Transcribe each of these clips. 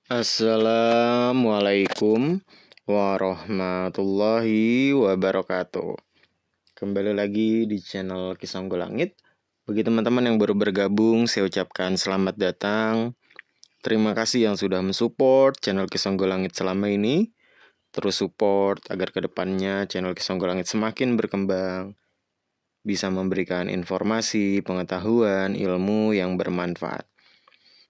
Assalamualaikum warahmatullahi wabarakatuh. Kembali lagi di channel Kisah Langit. Bagi teman-teman yang baru bergabung, saya ucapkan selamat datang. Terima kasih yang sudah mensupport channel Kisah Langit selama ini. Terus support agar kedepannya channel Kisah Langit semakin berkembang, bisa memberikan informasi, pengetahuan, ilmu yang bermanfaat.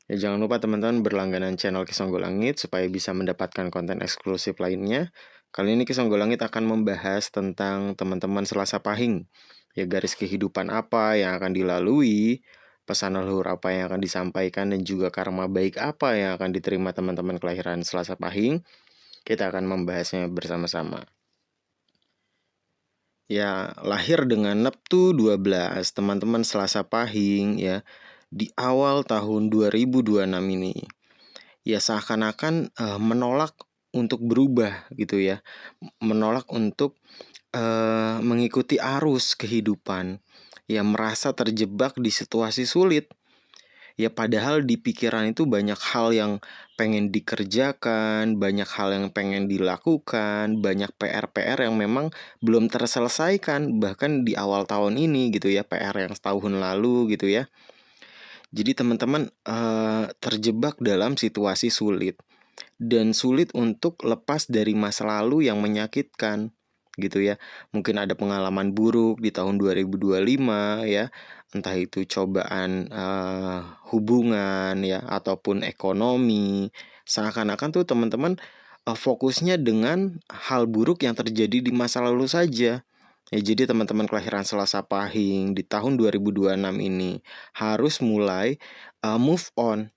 Ya, jangan lupa teman-teman berlangganan channel Kisah Langit supaya bisa mendapatkan konten eksklusif lainnya. Kali ini Kisah Langit akan membahas tentang teman-teman Selasa Pahing. Ya, garis kehidupan apa yang akan dilalui, pesan leluhur apa yang akan disampaikan, dan juga karma baik apa yang akan diterima teman-teman kelahiran Selasa Pahing. Kita akan membahasnya bersama-sama. Ya, lahir dengan Neptu 12, teman-teman Selasa Pahing ya, di awal tahun 2026 ini. Ya seakan-akan menolak untuk berubah gitu ya, menolak untuk mengikuti arus kehidupan, ya merasa terjebak di situasi sulit. Ya padahal di pikiran itu banyak hal yang pengen dikerjakan, banyak hal yang pengen dilakukan, banyak PR-PR yang memang belum terselesaikan bahkan di awal tahun ini gitu ya, PR yang setahun lalu gitu ya. Jadi teman-teman terjebak dalam situasi sulit dan sulit untuk lepas dari masa lalu yang menyakitkan gitu ya. Mungkin ada pengalaman buruk di tahun 2025 ya, entah itu cobaan hubungan ya ataupun ekonomi. Seakan-akan tuh teman-teman fokusnya dengan hal buruk yang terjadi di masa lalu saja. Ya, jadi teman-teman kelahiran Selasa Pahing di tahun 2026 ini harus mulai move on.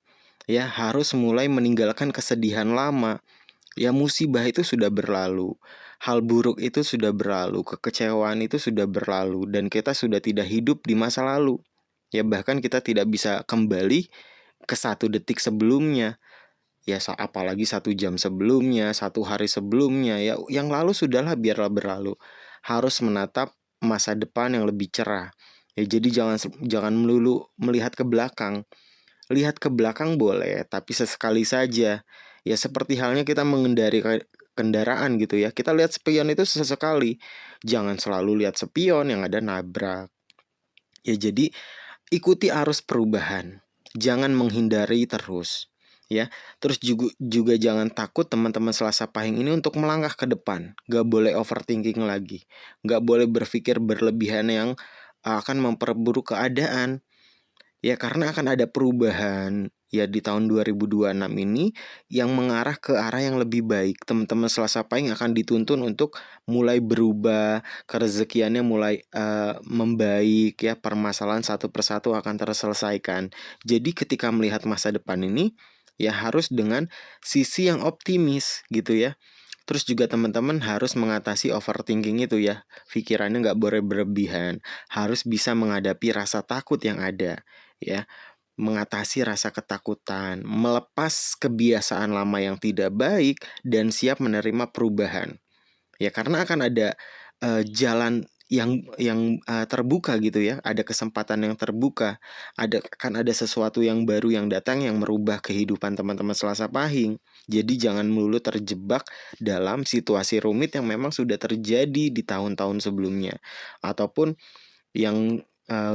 Ya, harus mulai meninggalkan kesedihan lama. Ya, musibah itu sudah berlalu. Hal buruk itu sudah berlalu, kekecewaan itu sudah berlalu, dan kita sudah tidak hidup di masa lalu. Ya, bahkan kita tidak bisa kembali ke 1 detik sebelumnya. Ya, apalagi 1 jam sebelumnya, 1 hari sebelumnya. Ya, yang lalu sudahlah, biarlah berlalu. Harus menatap masa depan yang lebih cerah. Ya, jadi jangan melulu melihat ke belakang. Lihat ke belakang boleh, tapi sesekali saja. Ya seperti halnya kita mengendari kendaraan gitu ya. Kita lihat spion itu sesekali. Jangan selalu lihat spion yang ada nabrak. Ya jadi ikuti arus perubahan. Jangan menghindari terus. Ya, terus juga jangan takut teman-teman Selasa Pahing ini untuk melangkah ke depan. Gak boleh overthinking lagi. Gak boleh berpikir berlebihan yang akan memperburuk keadaan. Ya karena akan ada perubahan ya di tahun 2026 ini yang mengarah ke arah yang lebih baik. Teman-teman Selasa Pahing akan dituntun untuk mulai berubah, kerezekiannya mulai membaik ya, permasalahan satu persatu akan terselesaikan. Jadi ketika melihat masa depan ini ya harus dengan sisi yang optimis gitu ya. Terus juga teman-teman harus mengatasi overthinking itu ya. Pikirannya nggak boleh berlebihan. Harus bisa menghadapi rasa takut yang ada ya, mengatasi rasa ketakutan, melepas kebiasaan lama yang tidak baik, dan siap menerima perubahan. Ya karena akan ada jalan yang terbuka gitu ya, ada kesempatan yang terbuka, akan ada sesuatu yang baru yang datang yang merubah kehidupan teman-teman Selasa Pahing. Jadi jangan melulu terjebak dalam situasi rumit yang memang sudah terjadi di tahun-tahun sebelumnya, ataupun yang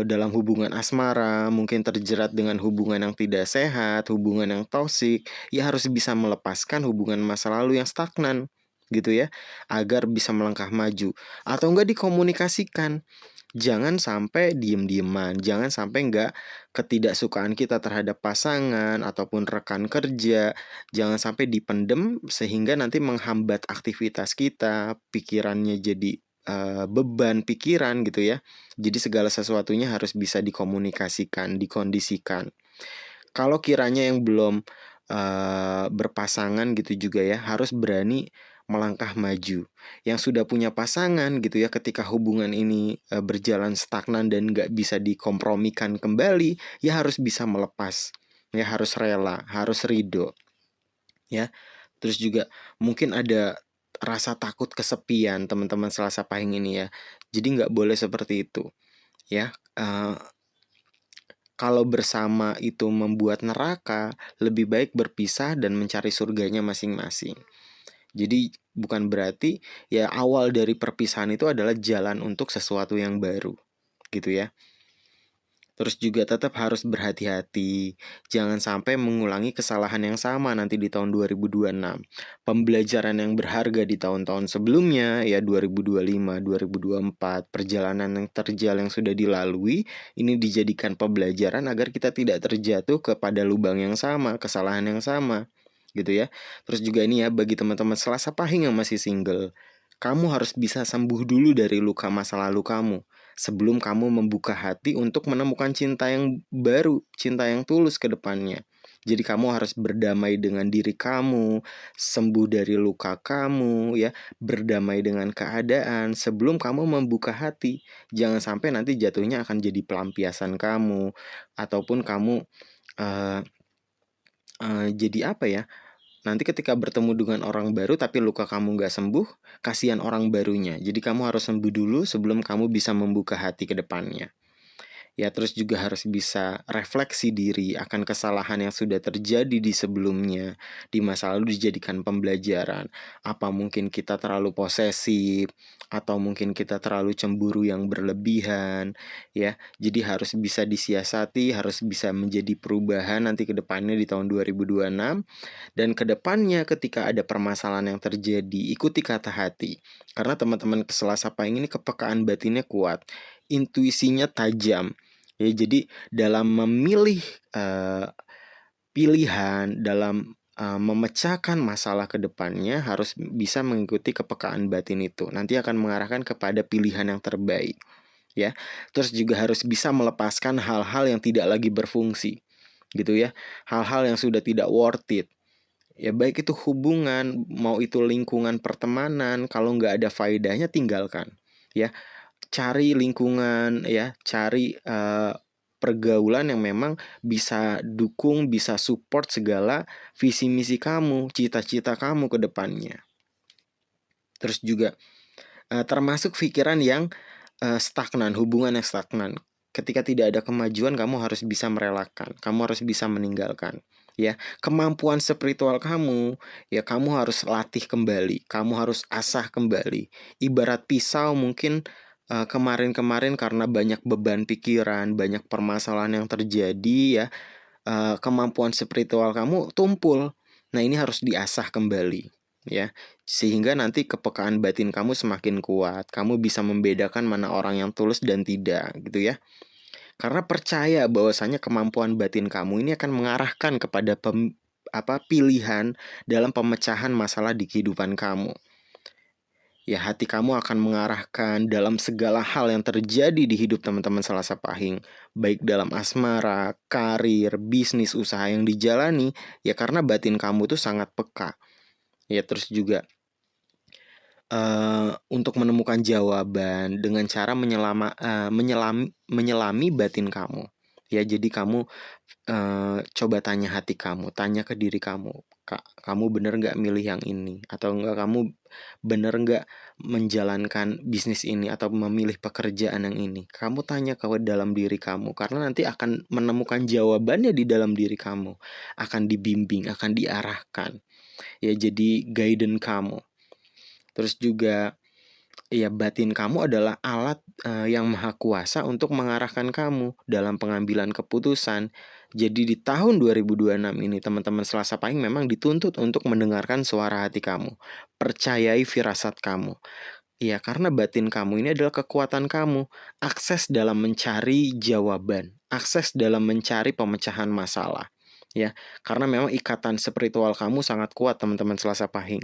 dalam hubungan asmara mungkin terjerat dengan hubungan yang tidak sehat, hubungan yang toksik. Ya harus bisa melepaskan hubungan masa lalu yang stagnan gitu ya, agar bisa melangkah maju. Atau enggak dikomunikasikan. Jangan sampai diem-dieman, jangan sampai enggak ketidaksukaan kita terhadap pasangan ataupun rekan kerja, jangan sampai dipendem sehingga nanti menghambat aktivitas kita, pikirannya jadi beban pikiran gitu ya. Jadi segala sesuatunya harus bisa dikomunikasikan, dikondisikan. Kalau kiranya yang belum berpasangan gitu juga ya, harus berani melangkah maju. Yang sudah punya pasangan gitu ya, ketika hubungan ini berjalan stagnan dan gak bisa dikompromikan kembali, ya harus bisa melepas. Ya harus rela, harus ridho. Ya, terus juga mungkin ada rasa takut kesepian teman-teman Selasa Pahing ini ya. Jadi nggak boleh seperti itu. Ya, Kalau bersama itu membuat neraka, lebih baik berpisah dan mencari surganya masing-masing. Jadi bukan berarti ya awal dari perpisahan itu adalah jalan untuk sesuatu yang baru, gitu ya. Terus juga tetap harus berhati-hati, jangan sampai mengulangi kesalahan yang sama nanti di tahun 2026. Pembelajaran yang berharga di tahun-tahun sebelumnya, ya 2025, 2024, perjalanan yang terjal yang sudah dilalui, ini dijadikan pembelajaran agar kita tidak terjatuh kepada lubang yang sama, kesalahan yang sama, gitu ya. Terus juga ini ya, bagi teman-teman Selasa Pahing yang masih single, kamu harus bisa sembuh dulu dari luka masa lalu kamu sebelum kamu membuka hati untuk menemukan cinta yang baru, cinta yang tulus ke depannya. Jadi kamu harus berdamai dengan diri kamu, sembuh dari luka kamu, ya, berdamai dengan keadaan sebelum kamu membuka hati. Jangan sampai nanti jatuhnya akan jadi pelampiasan kamu, ataupun kamu eh, jadi apa ya? Nanti ketika bertemu dengan orang baru tapi luka kamu nggak sembuh, kasihan orang barunya. Jadi kamu harus sembuh dulu sebelum kamu bisa membuka hati ke depannya. Ya, terus juga harus bisa refleksi diri akan kesalahan yang sudah terjadi di sebelumnya, di masa lalu dijadikan pembelajaran. Apa mungkin kita terlalu posesif, atau mungkin kita terlalu cemburu yang berlebihan, ya. Jadi harus bisa disiasati, harus bisa menjadi perubahan nanti ke depannya di tahun 2026. Dan ke depannya ketika ada permasalahan yang terjadi, ikuti kata hati. Karena teman-teman Selasa Pahing ini kepekaan batinnya kuat, intuisinya tajam. Ya, jadi dalam memilih eh, pilihan, dalam memecahkan masalah ke depannya harus bisa mengikuti kepekaan batin itu. Nanti akan mengarahkan kepada pilihan yang terbaik, ya. Terus juga harus bisa melepaskan hal-hal yang tidak lagi berfungsi, gitu ya. Hal-hal yang sudah tidak worth it. Ya baik itu hubungan, mau itu lingkungan pertemanan, kalau nggak ada faedahnya tinggalkan. Ya, cari lingkungan, ya, cari pergaulan yang memang bisa dukung, bisa support segala visi misi kamu, cita-cita kamu ke depannya. Terus juga termasuk pikiran yang stagnan, hubungan yang stagnan. Ketika tidak ada kemajuan, kamu harus bisa merelakan, kamu harus bisa meninggalkan. Ya, kemampuan spiritual kamu, ya kamu harus latih kembali, kamu harus asah kembali. Ibarat pisau mungkin kemarin-kemarin karena banyak beban pikiran, banyak permasalahan yang terjadi, ya kemampuan spiritual kamu tumpul. Nah, ini harus diasah kembali, ya. Sehingga nanti kepekaan batin kamu semakin kuat. Kamu bisa membedakan mana orang yang tulus dan tidak, gitu ya. Karena percaya bahwasanya kemampuan batin kamu ini akan mengarahkan kepada pilihan dalam pemecahan masalah di kehidupan kamu. Ya, hati kamu akan mengarahkan dalam segala hal yang terjadi di hidup teman-teman Selasa Pahing, baik dalam asmara, karir, bisnis, usaha yang dijalani, ya karena batin kamu tuh sangat peka. Ya, terus juga untuk menemukan jawaban dengan cara menyelami batin kamu. Ya, jadi kamu coba tanya hati kamu, tanya ke diri kamu, Kak, kamu bener nggak milih yang ini? Atau enggak kamu bener nggak menjalankan bisnis ini atau memilih pekerjaan yang ini? Kamu tanya ke dalam diri kamu, karena nanti akan menemukan jawabannya di dalam diri kamu, akan dibimbing, akan diarahkan, ya jadi guidance kamu. Terus juga ya batin kamu adalah alat yang maha kuasa untuk mengarahkan kamu dalam pengambilan keputusan. Jadi di tahun 2026 ini teman-teman Selasa Pahing memang dituntut untuk mendengarkan suara hati kamu. Percayai firasat kamu. Ya, karena batin kamu ini adalah kekuatan kamu. Akses dalam mencari jawaban, akses dalam mencari pemecahan masalah. Ya, karena memang ikatan spiritual kamu sangat kuat teman-teman Selasa Pahing.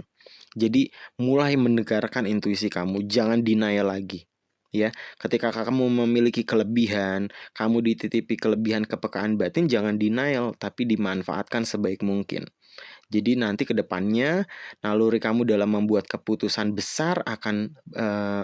Jadi mulai mendengarkan intuisi kamu, jangan denial lagi. Ya, ketika kamu memiliki kelebihan, kamu dititipi kelebihan kepekaan batin, jangan denial, tapi dimanfaatkan sebaik mungkin. Jadi nanti ke depannya naluri kamu dalam membuat keputusan besar akan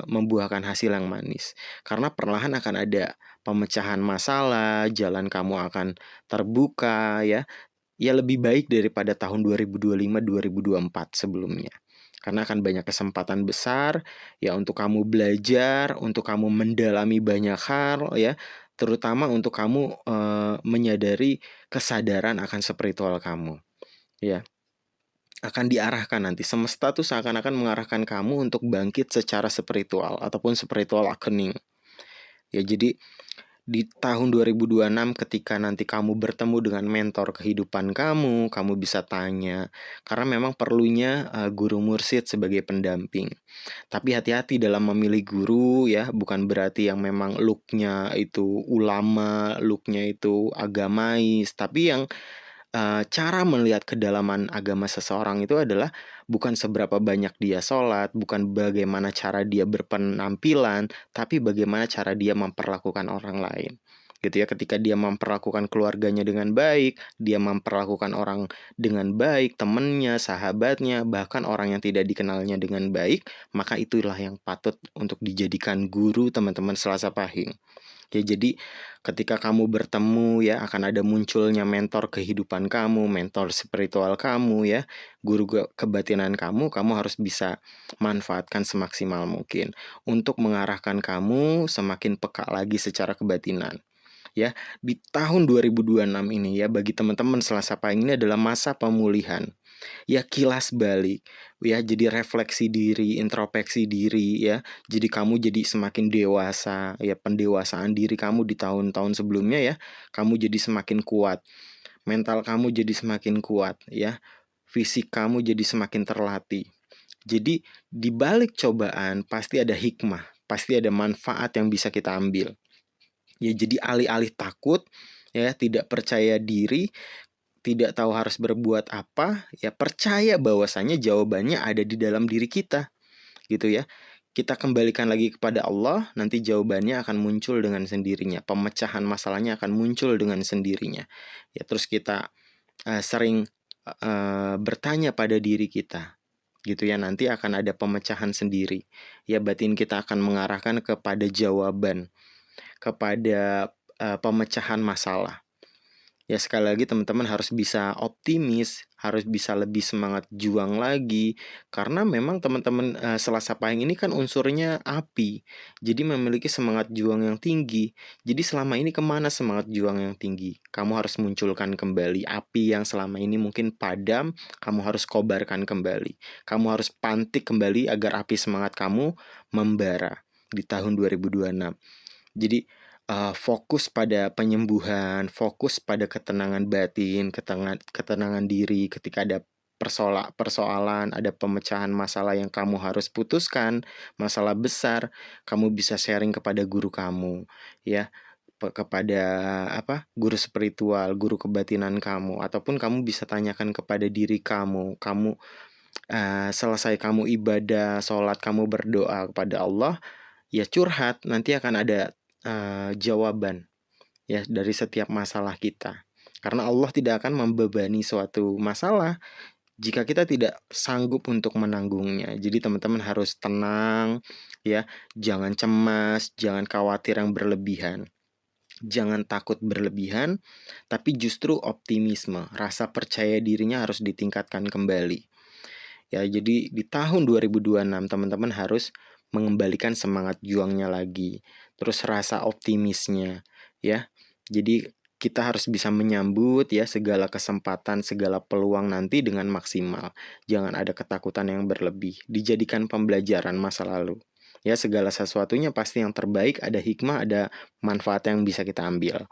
membuahkan hasil yang manis. Karena perlahan akan ada pemecahan masalah, jalan kamu akan terbuka, ya. Ya lebih baik daripada tahun 2025 2024 sebelumnya. Karena akan banyak kesempatan besar ya untuk kamu belajar, untuk kamu mendalami banyak hal, ya. terutama untuk kamu menyadari kesadaran akan spiritual kamu, ya. Akan diarahkan nanti, semesta tuh seakan-akan mengarahkan kamu untuk bangkit secara spiritual ataupun spiritual awakening. Ya, jadi di tahun 2026 ketika nanti kamu bertemu dengan mentor kehidupan kamu bisa tanya, karena memang perlunya guru mursyid sebagai pendamping. Tapi hati-hati dalam memilih guru ya, bukan berarti yang memang looknya itu ulama, looknya itu agamais, tapi yang cara melihat kedalaman agama seseorang itu adalah bukan seberapa banyak dia sholat, bukan bagaimana cara dia berpenampilan, tapi bagaimana cara dia memperlakukan orang lain. Gitu ya, ketika dia memperlakukan keluarganya dengan baik, dia memperlakukan orang dengan baik, temannya, sahabatnya, bahkan orang yang tidak dikenalnya dengan baik, maka itulah yang patut untuk dijadikan guru teman-teman Selasa Pahing. Ya, jadi ketika kamu bertemu ya, akan ada munculnya mentor kehidupan kamu, mentor spiritual kamu ya, guru kebatinan kamu harus bisa manfaatkan semaksimal mungkin untuk mengarahkan kamu semakin peka lagi secara kebatinan. Ya, di tahun 2026 ini ya, bagi teman-teman Selasa Pahing ini adalah masa pemulihan. Ya, kilas balik ya, jadi refleksi diri, introspeksi diri ya. Jadi kamu jadi semakin dewasa ya, pendewasaan diri kamu di tahun-tahun sebelumnya ya, kamu jadi semakin kuat, mental kamu jadi semakin kuat ya, fisik kamu jadi semakin terlatih. Jadi di balik cobaan pasti ada hikmah, pasti ada manfaat yang bisa kita ambil. Ya, jadi alih-alih takut ya, tidak percaya diri, tidak tahu harus berbuat apa, ya percaya bahwasanya jawabannya ada di dalam diri kita, gitu ya. Kita kembalikan lagi kepada Allah, nanti jawabannya akan muncul dengan sendirinya, pemecahan masalahnya akan muncul dengan sendirinya. Ya, terus kita sering bertanya pada diri kita, gitu ya, nanti akan ada pemecahan sendiri. Ya, batin kita akan mengarahkan kepada jawaban, kepada pemecahan masalah. Ya, sekali lagi teman-teman harus bisa optimis, harus bisa lebih semangat juang lagi, karena memang teman-teman Selasa Pahing ini kan unsurnya api, jadi memiliki semangat juang yang tinggi. Jadi selama ini kemana semangat juang yang tinggi? Kamu harus munculkan kembali api yang selama ini mungkin padam, kamu harus kobarkan kembali. Kamu harus pantik kembali agar api semangat kamu membara di tahun 2026. Jadi fokus pada penyembuhan, fokus pada ketenangan batin, ketenangan diri ketika ada persoalan, ada pemecahan masalah yang kamu harus putuskan, masalah besar, kamu bisa sharing kepada guru kamu, ya, kepada guru spiritual, guru kebatinan kamu, ataupun kamu bisa tanyakan kepada diri kamu. Selesai kamu ibadah, sholat, kamu berdoa kepada Allah, ya curhat, nanti akan ada jawaban ya dari setiap masalah kita. Karena Allah tidak akan membebani suatu masalah jika kita tidak sanggup untuk menanggungnya. Jadi teman-teman harus tenang ya, jangan cemas, jangan khawatir yang berlebihan. Jangan takut berlebihan, tapi justru optimisme, rasa percaya dirinya harus ditingkatkan kembali. Ya, jadi di tahun 2026 teman-teman harus mengembalikan semangat juangnya lagi, terus rasa optimisnya ya. Jadi kita harus bisa menyambut ya segala kesempatan, segala peluang nanti dengan maksimal. Jangan ada ketakutan yang berlebih, dijadikan pembelajaran masa lalu. Ya, segala sesuatunya pasti yang terbaik, ada hikmah, ada manfaat yang bisa kita ambil.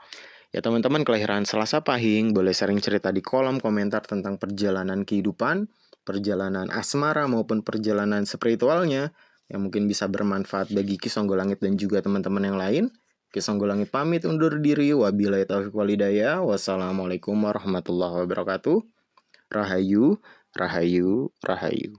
Ya teman-teman, kelahiran Selasa Pahing boleh sering cerita di kolom komentar tentang perjalanan kehidupan, perjalanan asmara maupun perjalanan spiritualnya yang mungkin bisa bermanfaat bagi Ki Songgolangit dan juga teman-teman yang lain. Ki Songgolangit pamit undur diri. Wabillahi taufiq walhidayah. Wassalamualaikum warahmatullahi wabarakatuh. Rahayu, rahayu, rahayu.